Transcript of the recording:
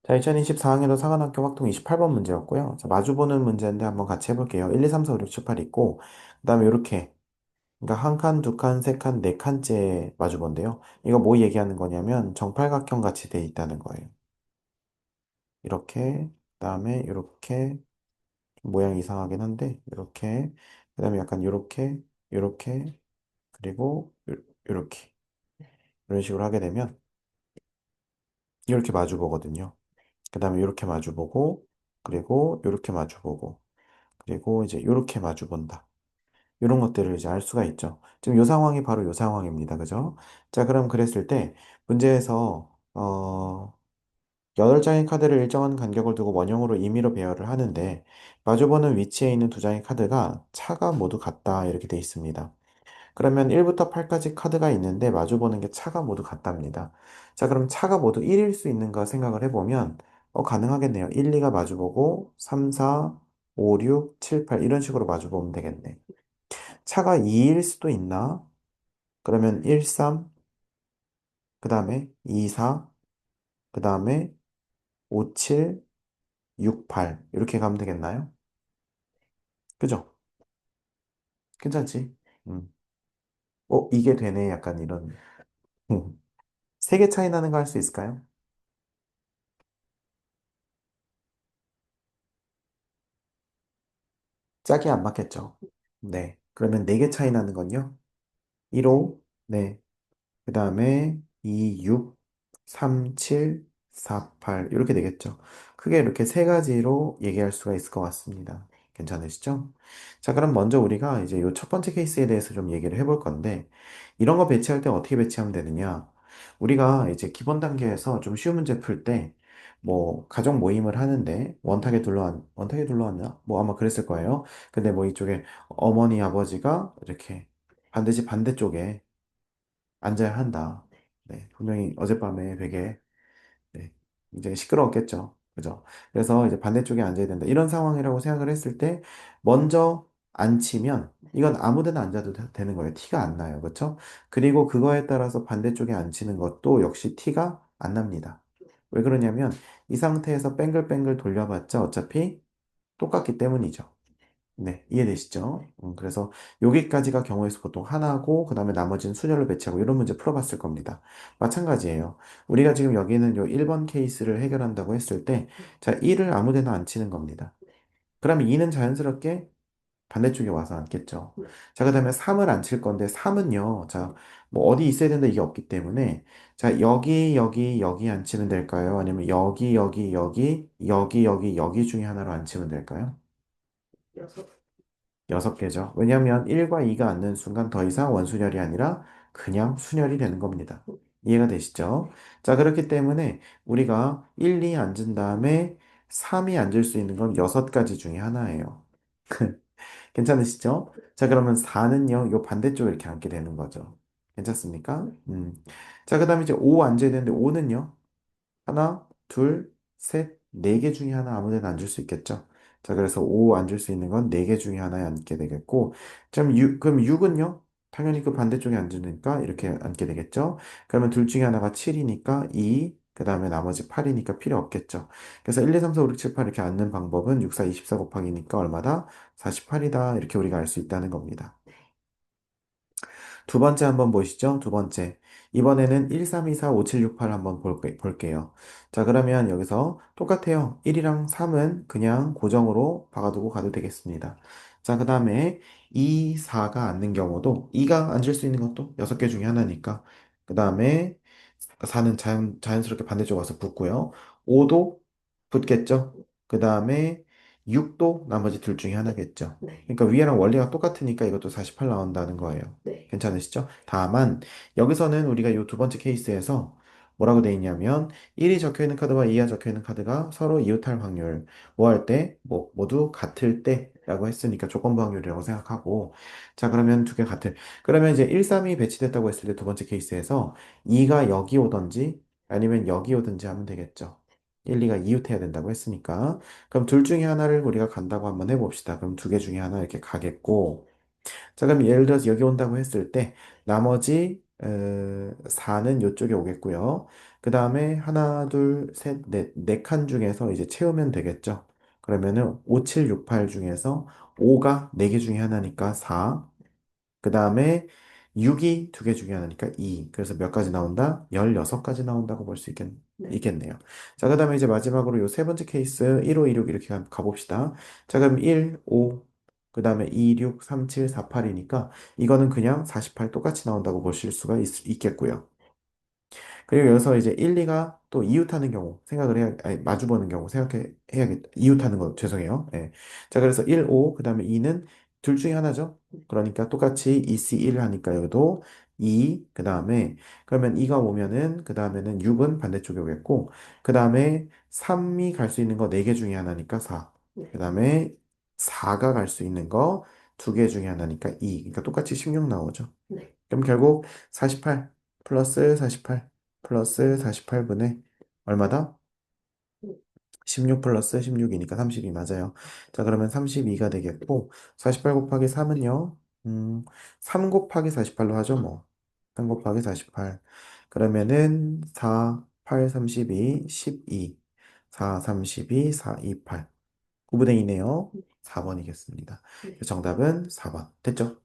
자, 2024학년도 사관학교 확통 28번 문제였고요. 자, 마주보는 문제인데 한번 같이 해볼게요. 1, 2, 3, 4, 5, 6, 7, 8 있고, 그 다음에 이렇게. 그러니까 한 칸, 두 칸, 세 칸, 네 칸째 마주본데요. 이거 뭐 얘기하는 거냐면 정팔각형 같이 돼 있다는 거예요. 이렇게, 그 다음에 이렇게, 모양이 이상하긴 한데, 이렇게, 그 다음에 약간 이렇게, 이렇게, 그리고 이렇게. 이런 식으로 하게 되면 이렇게 마주보거든요. 그 다음에 이렇게 마주보고, 그리고 이렇게 마주보고, 그리고 이제 이렇게 마주본다. 이런 것들을 이제 알 수가 있죠. 지금 이 상황이 바로 이 상황입니다. 그죠? 자, 그럼 그랬을 때 문제에서 8장의 카드를 일정한 간격을 두고 원형으로 임의로 배열을 하는데 마주보는 위치에 있는 두 장의 카드가 차가 모두 같다 이렇게 돼 있습니다. 그러면 1부터 8까지 카드가 있는데 마주보는 게 차가 모두 같답니다. 자, 그럼 차가 모두 1일 수 있는가 생각을 해보면 가능하겠네요. 1, 2가 마주보고 3, 4, 5, 6, 7, 8 이런 식으로 마주보면 되겠네. 차가 2일 수도 있나? 그러면 1, 3, 그 다음에 2, 4, 그 다음에 5, 7, 6, 8 이렇게 가면 되겠나요? 그죠? 괜찮지? 음. 이게 되네. 약간 이런. 세 개 차이 나는 거 할 수 있을까요? 짝이 안 맞겠죠? 네. 그러면 네 개 차이 나는 건요? 1호, 네. 그 다음에 2, 6, 3, 7, 4, 8 이렇게 되겠죠. 크게 이렇게 세 가지로 얘기할 수가 있을 것 같습니다. 괜찮으시죠? 자, 그럼 먼저 우리가 이제 이 첫 번째 케이스에 대해서 좀 얘기를 해볼 건데 이런 거 배치할 때 어떻게 배치하면 되느냐? 우리가 이제 기본 단계에서 좀 쉬운 문제 풀 때 뭐 가족 모임을 하는데 원탁에 둘러앉나? 뭐 아마 그랬을 거예요. 근데 뭐 이쪽에 어머니 아버지가 이렇게 반드시 반대쪽에 앉아야 한다. 네, 분명히 어젯밤에 되게 네, 이제 시끄러웠겠죠. 그죠? 그래서 이제 반대쪽에 앉아야 된다. 이런 상황이라고 생각을 했을 때 먼저 앉히면 이건 아무 데나 앉아도 되는 거예요. 티가 안 나요. 그렇죠? 그리고 그거에 따라서 반대쪽에 앉히는 것도 역시 티가 안 납니다. 왜 그러냐면 이 상태에서 뱅글뱅글 돌려봤자 어차피 똑같기 때문이죠. 네, 이해되시죠? 그래서 여기까지가 경우의 수 보통 하나고, 그 다음에 나머지는 수열을 배치하고 이런 문제 풀어봤을 겁니다. 마찬가지예요. 우리가 지금 여기는 요 1번 케이스를 해결한다고 했을 때, 자, 1을 아무 데나 안 치는 겁니다. 그러면 2는 자연스럽게 반대쪽에 와서 앉겠죠. 자, 그 다음에 3을 안 칠 건데, 3은요, 자, 뭐 어디 있어야 된다 이게 없기 때문에, 자, 여기 앉히면 될까요? 아니면 여기 중에 하나로 앉히면 될까요? 6개죠. 왜냐하면 1과 2가 앉는 순간 더 이상 원순열이 아니라 그냥 순열이 되는 겁니다. 이해가 되시죠? 자, 그렇기 때문에 우리가 1, 2 앉은 다음에 3이 앉을 수 있는 건 6가지 중에 하나예요. 괜찮으시죠? 자, 그러면 4는요, 요 반대쪽에 이렇게 앉게 되는 거죠. 괜찮습니까? 자, 그 다음에 이제 5 앉아야 되는데 5는요, 하나, 둘, 셋, 네 개 중에 하나 아무 데나 앉을 수 있겠죠. 자, 그래서 5 앉을 수 있는 건 네 개 중에 하나에 앉게 되겠고, 그럼 6은요? 당연히 그 반대쪽에 앉으니까 이렇게 앉게 되겠죠. 그러면 둘 중에 하나가 7이니까 2, 그 다음에 나머지 8이니까 필요 없겠죠. 그래서 1, 2, 3, 4, 5, 6, 7, 8 이렇게 앉는 방법은 6, 4, 24 곱하기니까 얼마다? 48이다. 이렇게 우리가 알 수 있다는 겁니다. 두 번째 한번 보시죠. 두 번째. 이번에는 1, 3, 2, 4, 5, 7, 6, 8 한번 볼게요. 자, 그러면 여기서 똑같아요. 1이랑 3은 그냥 고정으로 박아두고 가도 되겠습니다. 자, 그 다음에 2, 4가 앉는 경우도 2가 앉을 수 있는 것도 6개 중에 하나니까. 그 다음에 4는 자연스럽게 반대쪽 와서 붙고요. 5도 붙겠죠. 그 다음에 6도 나머지 둘 중에 하나겠죠. 네. 그러니까 위에랑 원리가 똑같으니까 이것도 48 나온다는 거예요. 네. 괜찮으시죠? 다만 여기서는 우리가 이 두 번째 케이스에서 뭐라고 돼 있냐면 1이 적혀 있는 카드와 2가 적혀 있는 카드가 서로 이웃할 확률 뭐 할 때 뭐 모두 같을 때라고 했으니까 조건부 확률이라고 생각하고 자 그러면 두 개 같을 그러면 이제 1, 3이 배치됐다고 했을 때 두 번째 케이스에서 2가 여기 오던지 아니면 여기 오든지 하면 되겠죠. 1, 2가 이웃해야 된다고 했으니까 그럼 둘 중에 하나를 우리가 간다고 한번 해봅시다. 그럼 두 개 중에 하나 이렇게 가겠고 자, 그럼 예를 들어서 여기 온다고 했을 때 나머지 4는 이쪽에 오겠고요. 그 다음에 하나, 둘, 셋, 넷, 네 칸 중에서 이제 채우면 되겠죠. 그러면은 5, 7, 6, 8 중에서 5가 4개 중에 하나니까 4. 그 다음에 6이 2개 중에 하나니까 2. 그래서 몇 가지 나온다? 16가지 나온다고 볼 수 있겠네요. 자, 그 다음에 이제 마지막으로 요 세 번째 케이스 1, 5, 2, 6 이렇게 가봅시다. 자, 그럼 1, 5, 그 다음에 2, 6, 3, 7, 4, 8이니까 이거는 그냥 48 똑같이 나온다고 보실 수가 있겠고요. 그리고 여기서 이제 1, 2가 또 이웃하는 경우 생각을 아니, 마주보는 경우 해야겠다. 이웃하는 거 죄송해요. 예. 자, 그래서 1, 5, 그 다음에 2는 둘 중에 하나죠. 그러니까 똑같이 2C1 하니까 여기도 2, 그 다음에 그러면 2가 오면은 그 다음에는 6은 반대쪽에 오겠고 그 다음에 3이 갈 수 있는 거 4개 중에 하나니까 4. 그 다음에 4가 갈 수 있는 거 2개 중에 하나니까 2. 그러니까 똑같이 16 나오죠. 그럼 결국 48 플러스 48 플러스 48분의 얼마다? 16 플러스 16이니까 32 맞아요. 자, 그러면 32가 되겠고, 48 곱하기 3은요? 3 곱하기 48로 하죠, 뭐. 3 곱하기 48. 그러면은 4, 8, 32, 12. 4, 32, 4, 2, 8. 9분의 2네요. 4번이겠습니다. 정답은 4번. 됐죠?